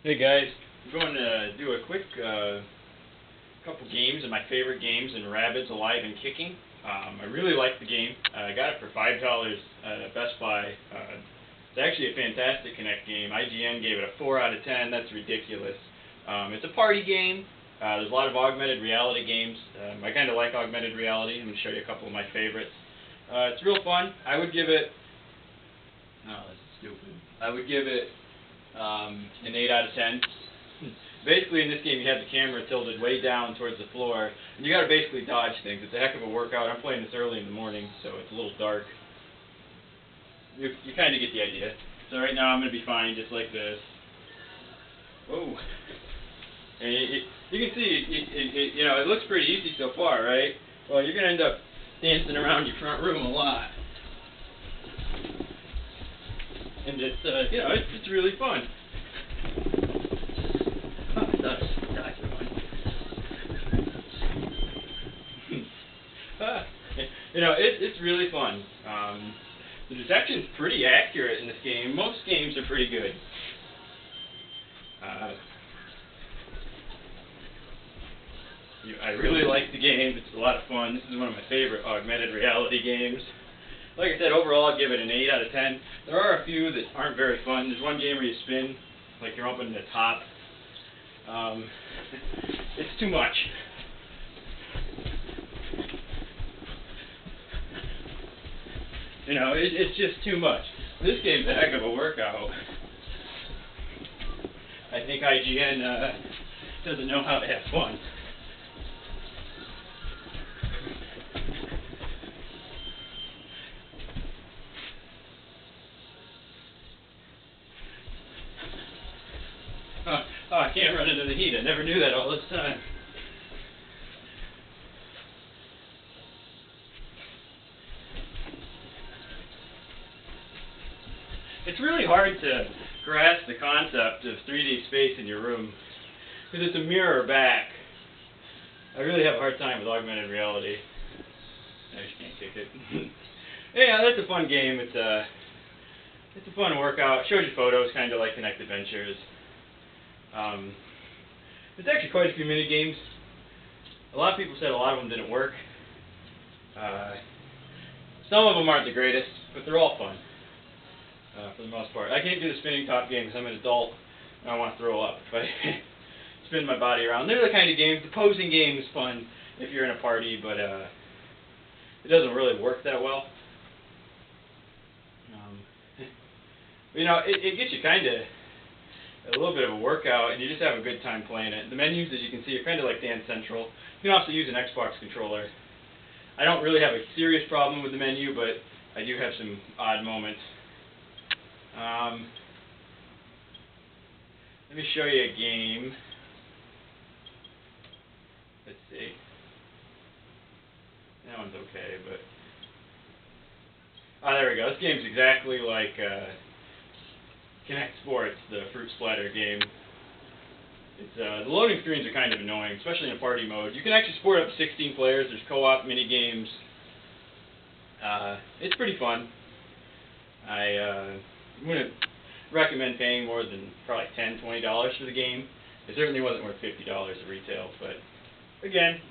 Hey guys, I'm going to do a quick couple games of my favorite games in Rabbids Alive and Kicking. I really like the game. I got it for $5 at Best Buy. It's actually a fantastic Kinect game. IGN gave it a 4 out of 10. That's ridiculous. It's a party game. There's a lot of augmented reality games. I kind of like augmented reality. I'm going to show you a couple of my favorites. It's real fun. I would give it... Oh, that's stupid. I would give it an 8 out of 10. Basically, in this game, you have the camera tilted way down towards the floor, and you got to basically dodge things. It's a heck of a workout. I'm playing this early in the morning, so it's a little dark. You kind of get the idea. So right now, I'm going to be fine, just like this. Whoa. And you can see, it looks pretty easy so far, right? Well, you're going to end up dancing around your front room a lot. And it's, it's really fun. Oh, I thought I died for one. It's really fun. The detection's pretty accurate in this game. Most games are pretty good. I really like the game. It's a lot of fun. This is one of my favorite augmented reality games. Like I said, overall I'd give it an 8 out of 10. There are a few that aren't very fun. There's one game where you spin, like you're opening the top. It's too much. It's just too much. This game's a heck of a workout. I think IGN doesn't know how to have fun. Oh, I can't run into the heat. I never knew that all this time. It's really hard to grasp the concept of 3D space in your room because it's a mirror back. I really have a hard time with augmented reality. I just can't kick it. Yeah, that's a fun game. It's a fun workout. It shows you photos, kind of like Kinect Adventures. There's actually quite a few mini games. A lot of people said a lot of them didn't work. Some of them aren't the greatest, but they're all fun for the most part. I can't do the spinning top game because I'm an adult and I want to throw up if I spin my body around. They're the kind of games. The posing game is fun if you're in a party, but it doesn't really work that well. It gets you kind of a little bit of a workout, and you just have a good time playing it. The menus, as you can see, are kind of like Dance Central. You can also use an Xbox controller. I don't really have a serious problem with the menu, but I do have some odd moments. Let me show you a game. Let's see. That one's okay, but... Oh, there we go. This game's exactly like... Kinect Sports, the fruit splatter game. It's the loading screens are kind of annoying, especially in a party mode. You can actually support up to 16 players. There's co-op mini games. It's pretty fun. I wouldn't recommend paying more than probably $10–20 for the game. It certainly wasn't worth $50 at retail, but again,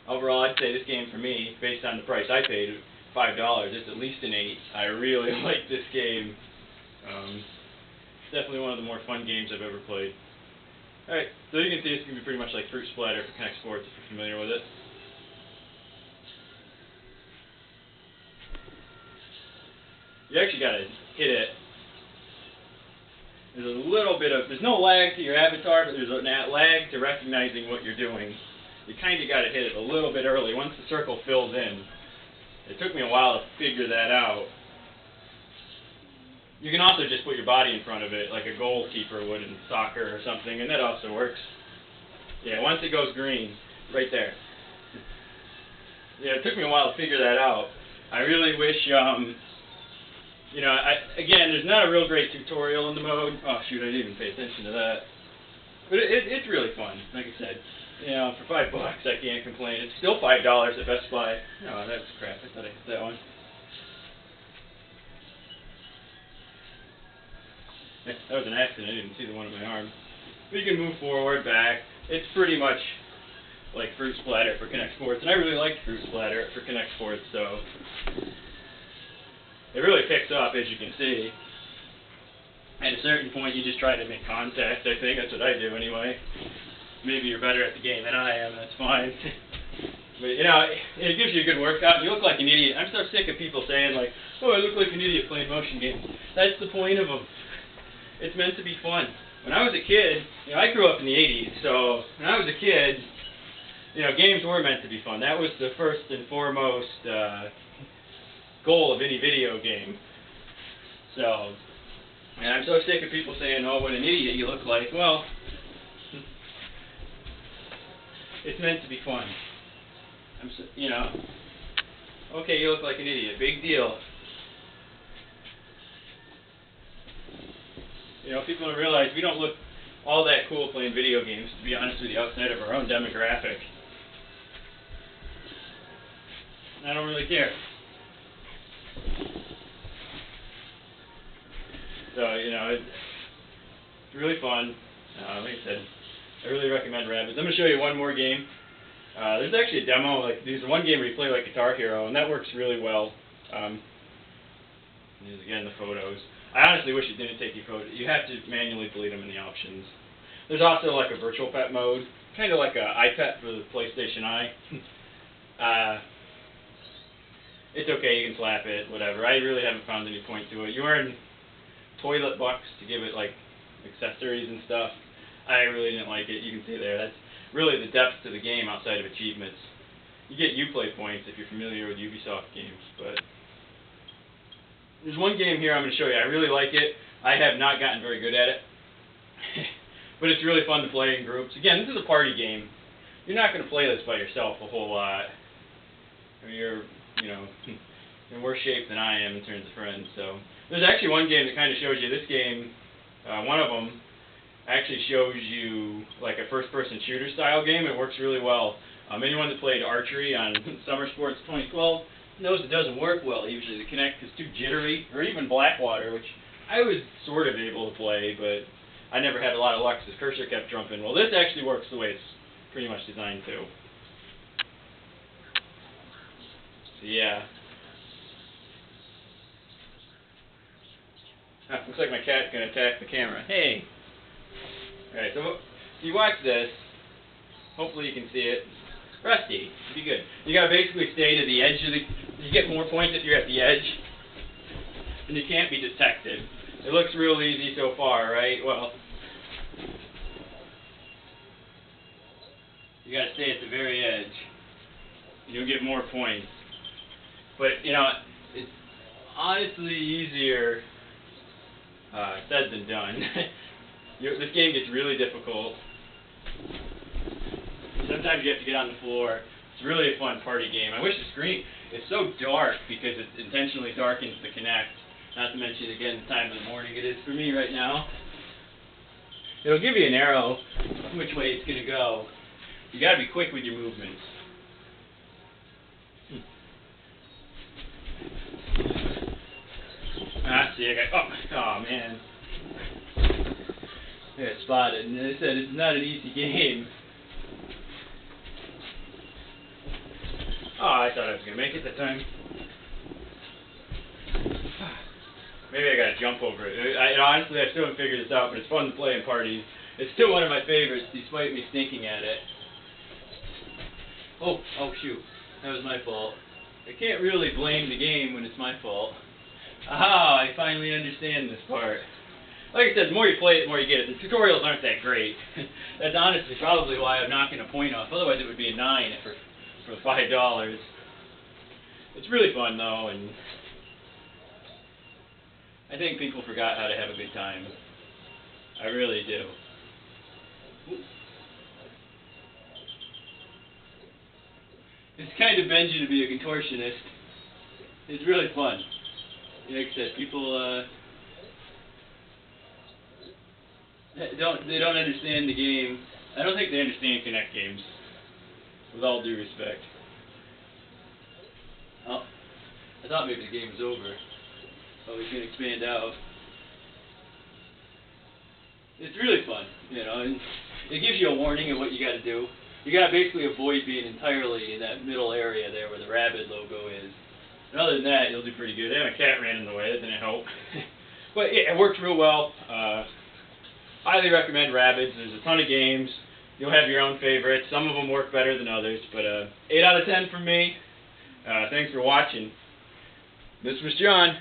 overall I'd say this game for me, based on the price I paid, $5, it's at least an 8. I really like this game. It's definitely one of the more fun games I've ever played. Alright, so you can see it's going to be pretty much like Fruit Splatter for Kinect Sports if you're familiar with it. You actually got to hit it. There's no lag to your avatar, but there's a lag to recognizing what you're doing. You kind of got to hit it a little bit early, once the circle fills in. It took me a while to figure that out. You can also just put your body in front of it, like a goalkeeper would in soccer or something, and that also works. Yeah, once it goes green, right there. Yeah, it took me a while to figure that out. I really wish, again, there's not a real great tutorial in the mode. Oh shoot, I didn't even pay attention to that. But it's really fun, like I said. For $5, I can't complain. It's still $5 at Best Buy. Oh, that was crap. I thought I hit that one. That was an accident. I didn't see the one on my arm. But you can move forward, back. It's pretty much like Fruit Splatter for Kinect Sports, and I really liked Fruit Splatter for Kinect Sports, so it really picks up, as you can see. At a certain point, you just try to make contact. I think that's what I do anyway. Maybe you're better at the game than I am. That's fine. But you know, it gives you a good workout. You look like an idiot. I'm so sick of people saying like, "Oh, I look like an idiot playing motion games." That's the point of them. It's meant to be fun. When I was a kid, you know, I grew up in the '80s, so when I was a kid, you know, games were meant to be fun. That was the first and foremost goal of any video game. So, and I'm so sick of people saying, "Oh, what an idiot you look like." Well, it's meant to be fun. You know, okay, you look like an idiot. Big deal. You know, people don't realize we don't look all that cool playing video games, to be honest with you, outside of our own demographic. I don't really care. So, you know, it's really fun. Like I said, I really recommend Rabbids. I'm going to show you one more game. There's actually a demo. Like, there's one game where you play like Guitar Hero, and that works really well. Here's again the photos. I honestly wish it didn't take you photos. You have to manually delete them in the options. There's also like a virtual pet mode, kind of like an iPet for the PlayStation Eye. It's okay, you can slap it, whatever. I really haven't found any point to it. You earn toilet bucks to give it like accessories and stuff. I really didn't like it. You can see there. That's really the depth to the game outside of achievements. You get Uplay points if you're familiar with Ubisoft games, but there's one game here I'm going to show you. I really like it. I have not gotten very good at it, but it's really fun to play in groups. Again, this is a party game. You're not going to play this by yourself a whole lot. You're, you know, in worse shape than I am in terms of friends. So there's actually one game that kind of shows you. This game, one of them, actually shows you like a first-person shooter style game. It works really well. Anyone that played archery on Summer Sports 2012 knows it doesn't work well. Usually the Kinect is too jittery, or even Blackwater, which I was sort of able to play, but I never had a lot of luck because the cursor kept jumping. Well, this actually works the way it's pretty much designed to. So yeah. Looks like my cat's going to attack the camera. Hey! Alright, so if you watch this, hopefully you can see it. Rusty, it'd be good. You gotta basically stay to the edge of the... You get more points if you're at the edge. And you can't be detected. It looks real easy so far, right? Well, you gotta stay at the very edge. You'll get more points. But, you know, it's honestly easier said than done. This game gets really difficult. Sometimes you have to get on the floor. It's really a fun party game. I wish the screen is so dark because it intentionally darkens the Kinect. Not to mention, again, the time of the morning it is for me right now. It'll give you an arrow which way it's going to go. You got to be quick with your movements. See, I got... Oh, man. I got spotted. And they said it's not an easy game. Oh, I thought I was going to make it that time. Maybe I got to jump over it. Honestly, I still haven't figured this out, but it's fun to play in parties. It's still one of my favorites, despite me stinking at it. Oh, shoot. That was my fault. I can't really blame the game when it's my fault. Aha, I finally understand this part. Like I said, the more you play it, the more you get it. The tutorials aren't that great. That's honestly probably why I'm knocking a point off. Otherwise, it would be a 9 for $5. It's really fun though, and I think people forgot how to have a good time. I really do. It's kind of Benji to be a contortionist. It's really fun. Like I said, people they don't understand the game. I don't think they understand Kinect games. With all due respect. Oh, I thought maybe the game was over. Oh, we can expand out. it's really fun, you know, and it gives you a warning of what you got to do. You got to basically avoid being entirely in that middle area there where the Rabbid logo is. And other than that, you'll do pretty good. And a cat ran in the way, that didn't help. But yeah, it works real well. Highly recommend Rabbids. There's a ton of games. You'll have your own favorites. Some of them work better than others, but 8 out of 10 from me. Thanks for watching. This was John.